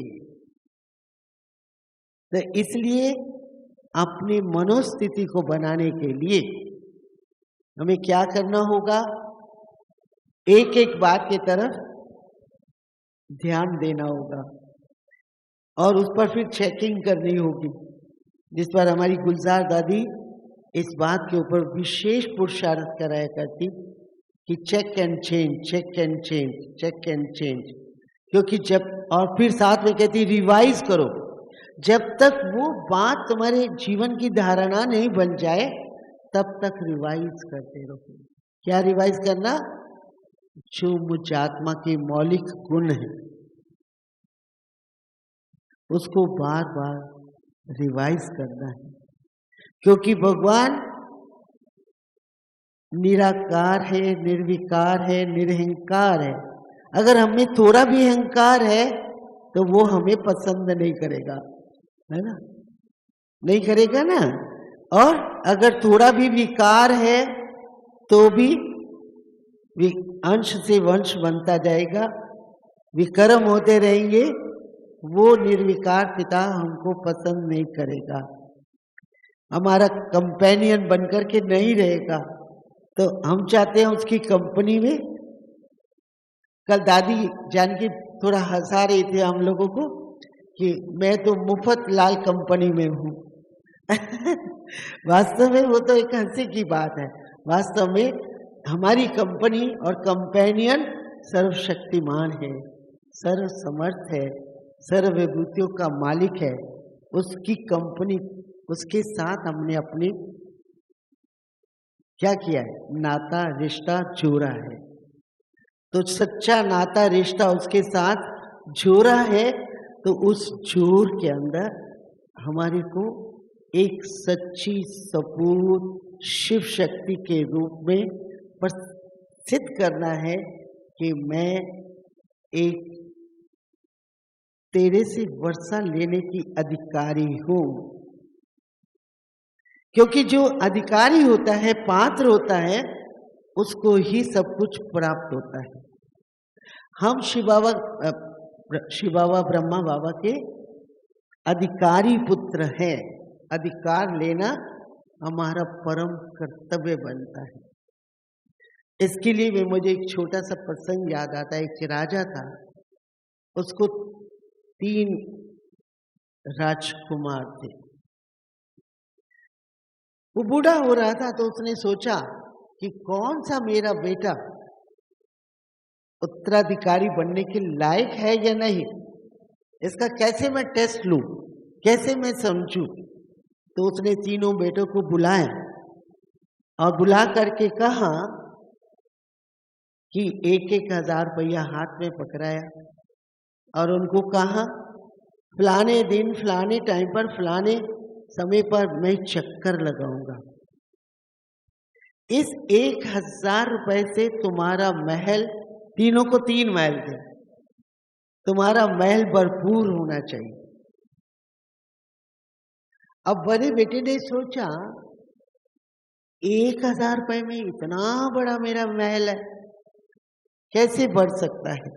तो इसलिए अपनी मनोस्थिति को बनाने के लिए हमें क्या करना होगा? एक एक बात की तरफ ध्यान देना होगा और उस पर फिर चेकिंग करनी होगी, जिस पर हमारी गुलजार दादी इस बात के ऊपर विशेष पुरुषार्थ कराया करती कि check and change, check and change, check and change. क्योंकि जब, और फिर साथ में कहती रिवाइज करो, जब तक वो बात तुम्हारे जीवन की धारणा नहीं बन जाए तब तक रिवाइज करते रहो। क्या रिवाइज करना? जो मुझ आत्मा के मौलिक गुण है उसको बार बार रिवाइज करना है, क्योंकि भगवान निराकार है, निर्विकार है, निरहंकार है। अगर हमें थोड़ा भी अहंकार है तो वो हमें पसंद नहीं करेगा, है ना? नहीं करेगा ना। और अगर थोड़ा भी विकार है तो भी अंश से वंश बनता जाएगा, विकर्म होते रहेंगे, वो निर्विकार पिता हमको पसंद नहीं करेगा, हमारा कंपेनियन बनकर के नहीं रहेगा। तो हम चाहते हैं उसकी कंपनी में। कल दादी जानकी थोड़ा हंसा रही थी हम लोगों को कि मैं तो मुफ्त लाल कंपनी में हूँ। वास्तव में वो तो एक हंसी की बात है। वास्तव में हमारी कंपनी और कंपेनियन सर्वशक्तिमान है, सर्व समर्थ है, सर्व विभूतियों का मालिक है। उसकी कंपनी, उसके साथ हमने अपनी क्या किया है? नाता रिश्ता जोड़ा है। तो सच्चा नाता रिश्ता उसके साथ जोड़ा है, तो उस जोड़ के अंदर हमारे को एक सच्ची सपूत शिव शक्ति के रूप में प्रसिद्ध करना है कि मैं एक तेरे से वर्षा लेने की अधिकारी हूं। क्योंकि जो अधिकारी होता है, पात्र होता है, उसको ही सब कुछ प्राप्त होता है। हम शिव बाबा ब्रह्मा बाबा के अधिकारी पुत्र हैं। अधिकार लेना हमारा परम कर्तव्य बनता है। इसके लिए भी मुझे एक छोटा सा प्रसंग याद आता है। एक राजा था, उसको 3 राजकुमार थे। वो बूढ़ा हो रहा था, तो उसने सोचा कि कौन सा मेरा बेटा उत्तराधिकारी बनने के लायक है या नहीं, इसका कैसे मैं टेस्ट लूं, कैसे मैं समझूं। तो उसने तीनों बेटों को बुलाया और बुला करके कहा कि 1-1 हजार रुपया हाथ में पकड़ाया और उनको कहा, फलाने दिन फलाने टाइम पर फलाने समय पर मैं चक्कर लगाऊंगा। इस 1000 रुपए से तुम्हारा महल, तीनों को 3 महल थे, तुम्हारा महल भरपूर होना चाहिए। अब बड़े बेटे ने सोचा 1000 रुपए में इतना बड़ा मेरा महल है, कैसे बढ़ सकता है।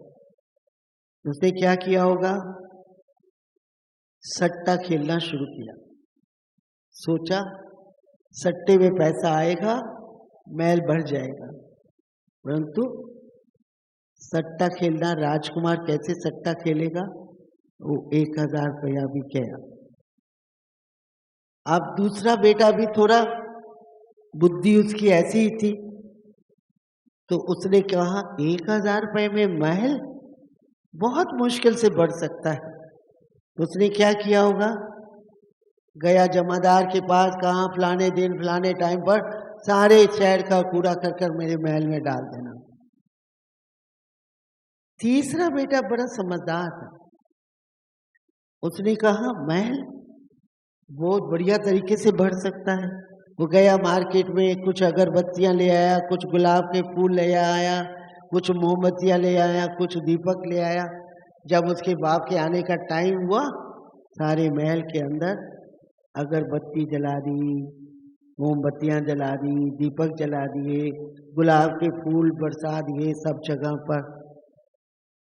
उसने क्या किया होगा? सट्टा खेलना शुरू किया। सोचा सट्टे में पैसा आएगा, महल बढ़ जाएगा। परंतु सट्टा खेलना, राजकुमार कैसे सट्टा खेलेगा? वो 1000 रुपया भी गया। अब दूसरा बेटा भी थोड़ा बुद्धि उसकी ऐसी ही थी, तो उसने कहा 1000 रुपए में महल बहुत मुश्किल से बढ़ सकता है। तो उसने क्या किया होगा? गया जमादार के पास, कहा फलाने दिन फलाने टाइम पर सारे शहर का कूड़ा कर मेरे महल में डाल देना। तीसरा बेटा बड़ा समझदार था, उसने कहा महल बहुत बढ़िया तरीके से बढ़ सकता है। वो गया मार्केट में, कुछ अगरबत्तियां ले आया, कुछ गुलाब के फूल ले आया, कुछ मोमबत्तियां ले आया, कुछ दीपक ले आया। जब उसके बाप के आने का टाइम हुआ, सारे महल के अंदर अगरबत्ती जला दी, मोमबत्तियां जला दी, दीपक जला दिए, गुलाब के फूल बरसा दिए सब जगह पर।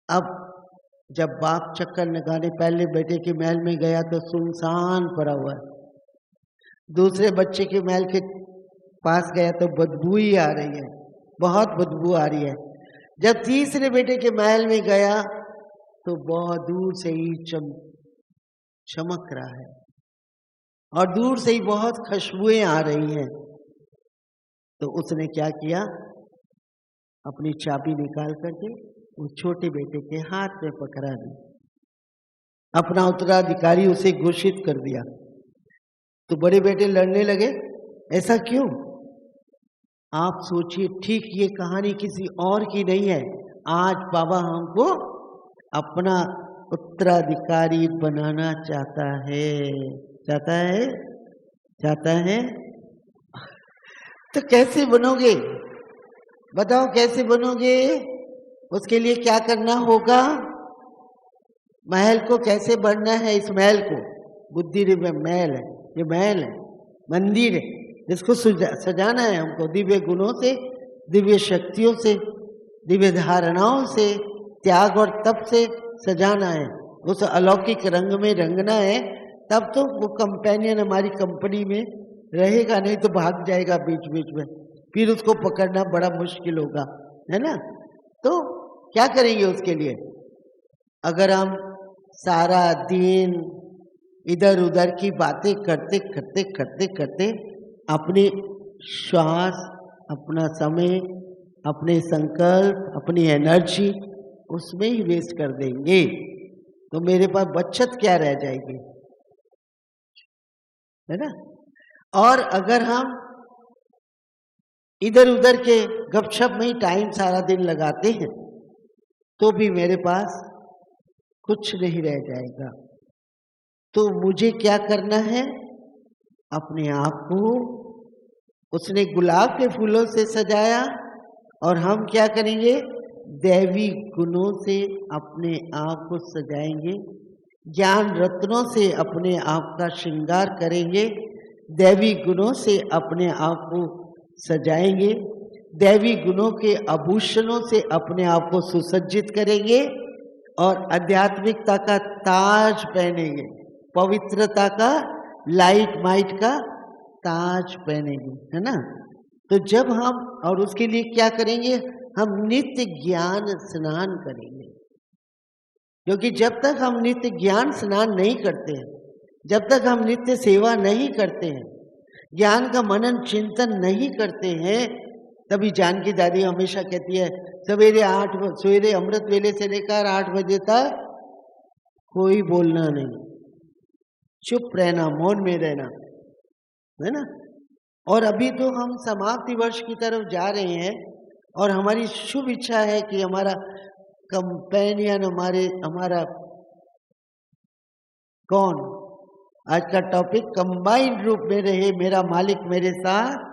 अब जब बाप चक्कर लगाने पहले बेटे के महल में गया तो सुनसान पड़ा हुआ है। दूसरे बच्चे के महल के पास गया तो बदबू ही आ रही है, बहुत बदबू आ रही है। जब तीसरे बेटे के महल में गया तो बहुत दूर से ही चमक रहा है और दूर से ही बहुत खुशबुएं आ रही हैं। तो उसने क्या किया, अपनी चाबी निकाल करके उस छोटे बेटे के हाथ में पकड़ा दी, अपना उत्तराधिकारी उसे घोषित कर दिया। तो बड़े बेटे लड़ने लगे, ऐसा क्यों? आप सोचिए, ठीक ये कहानी किसी और की नहीं है। आज बाबा हमको अपना उत्तराधिकारी बनाना चाहता है, चाहता है, चाहता है। तो कैसे बनोगे? बताओ कैसे बनोगे? उसके लिए क्या करना होगा? महल को कैसे बढ़ना है? इस महल को, बुद्धि में महल है, ये महल है, मंदिर है, इसको सजाना है हमको दिव्य गुणों से, दिव्य शक्तियों से, दिव्य धारणाओं से, त्याग और तप से सजाना है। उस अलौकिक रंग में रंगना है, तब तो वो कंपेनियन हमारी कंपनी में रहेगा, नहीं तो भाग जाएगा बीच बीच में, फिर उसको पकड़ना बड़ा मुश्किल होगा, है ना। तो क्या करेंगे उसके लिए? अगर हम सारा दिन इधर उधर की बातें करते करते करते करते अपनी श्वास, अपना समय, अपने संकल्प, अपनी एनर्जी उसमें ही वेस्ट कर देंगे, तो मेरे पास बचत क्या रह जाएगी, है ना। और अगर हम इधर उधर के गपशप में ही टाइम सारा दिन लगाते हैं तो भी मेरे पास कुछ नहीं रह जाएगा। तो मुझे क्या करना है? अपने आप को, उसने गुलाब के फूलों से सजाया और हम क्या करेंगे? दैवी गुणों से अपने आप को सजाएंगे, ज्ञान रत्नों से अपने आप का श्रृंगार करेंगे, दैवी गुणों से अपने आप को सजाएंगे, दैवी गुणों के आभूषणों से अपने आप को सुसज्जित करेंगे और आध्यात्मिकता का ताज पहनेंगे, पवित्रता का, लाइट माइट का ताज पहनेंगे, है ना। तो जब हम, और उसके लिए क्या करेंगे? हम नित्य ज्ञान स्नान करेंगे, क्योंकि जब तक हम नित्य ज्ञान स्नान नहीं करते हैं, जब तक हम नित्य सेवा नहीं करते हैं, ज्ञान का मनन चिंतन नहीं करते हैं, तभी जानकी दादी हमेशा कहती है सवेरे अमृत वेले से लेकर 8 बजे तक कोई बोलना नहीं, चुप रहना, मौन में रहना, है ना। और अभी तो हम समाप्ति वर्ष की तरफ जा रहे हैं और हमारी शुभ इच्छा है कि हमारा कंपेनियन, हमारा कौन, आज का टॉपिक कंबाइंड रूप में रहे, मेरा मालिक मेरे साथ।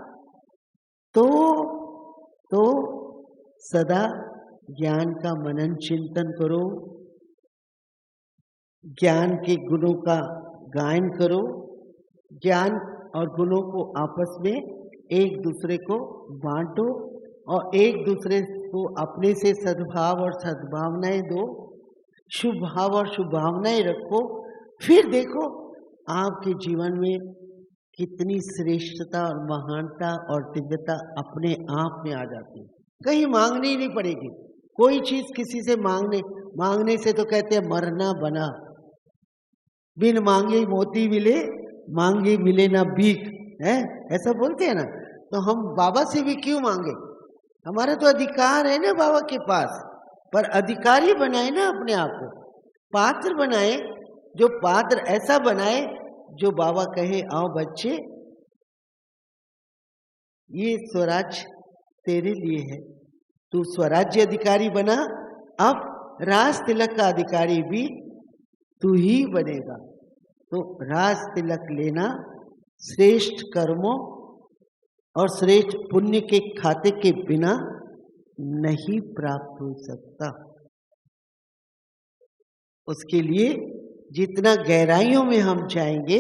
तो सदा ज्ञान का मनन चिंतन करो, ज्ञान के गुणों का गायन करो, ज्ञान और गुणों को आपस में एक दूसरे को बांटो और एक दूसरे को अपने से सद्भाव और सद्भावनाएं दो, शुभ भाव और शुभ भावनाएं रखो। फिर देखो आपके जीवन में कितनी श्रेष्ठता और महानता और दिव्यता अपने आप में आ जाती है, कहीं मांगनी ही नहीं पड़ेगी कोई चीज किसी से। मांगने से तो कहते हैं मरना बना, बिन मांगे मोती मिले, मांगे मिले ना भीख, है ऐसा बोलते हैं ना। तो हम बाबा से भी क्यों मांगे? हमारा तो अधिकार है ना बाबा के पास, पर अधिकारी बनाए ना अपने आप को, पात्र बनाए, जो पात्र ऐसा बनाए जो बाबा कहे आओ बच्चे ये स्वराज तेरे लिए है, तू स्वराज्य अधिकारी बना, अब राज तिलक का अधिकारी भी तू ही बनेगा। तो राज तिलक लेना श्रेष्ठ कर्मों और श्रेष्ठ पुण्य के खाते के बिना नहीं प्राप्त हो सकता। उसके लिए जितना गहराइयों में हम जाएंगे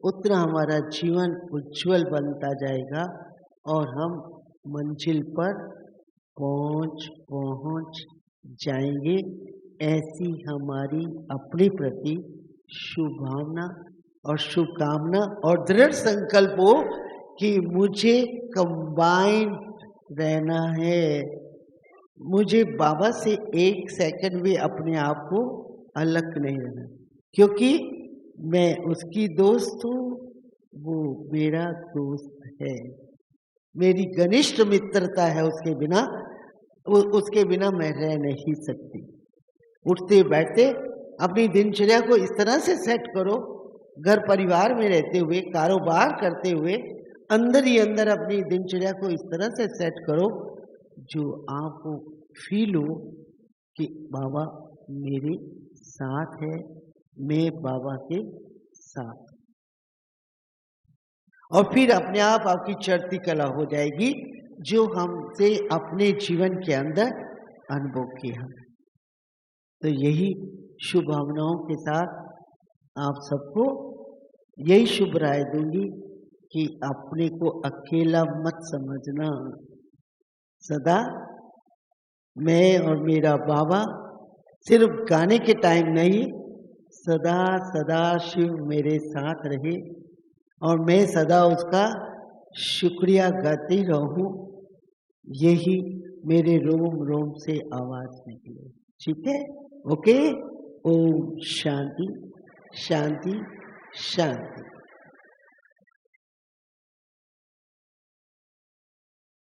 उतना हमारा जीवन उज्जवल बनता जाएगा और हम मंजिल पर पहुंच जाएंगे। ऐसी हमारी अपने प्रति शुभ भावना और शुभकामना और दृढ़ संकल्प हो कि मुझे कंबाइंड रहना है, मुझे बाबा से एक सेकंड भी अपने आप को अलग नहीं रहना, क्योंकि मैं उसकी दोस्त हूँ, वो मेरा दोस्त है, मेरी घनिष्ठ मित्रता है उसके बिना, उसके बिना मैं रह नहीं सकती। उठते बैठते अपनी दिनचर्या को इस तरह से सेट करो, घर परिवार में रहते हुए, कारोबार करते हुए, अंदर ही अंदर अपनी दिनचर्या को इस तरह से सेट करो जो आपको फील हो कि बाबा मेरे साथ है, मैं बाबा के साथ। और फिर अपने आप आपकी चढ़ती कला हो जाएगी जो हमसे अपने जीवन के अंदर अनुभव किया। तो यही शुभ भावनाओं के साथ आप सबको यही शुभ राय दूंगी कि अपने को अकेला मत समझना। सदा मैं और मेरा बाबा सिर्फ गाने के टाइम नहीं, सदा सदा शिव मेरे साथ रहे और मैं सदा उसका शुक्रिया गाती रहूं, यही मेरे रोम रोम से आवाज निकले। ठीक है? ओके। ओम शांति शांति शांति।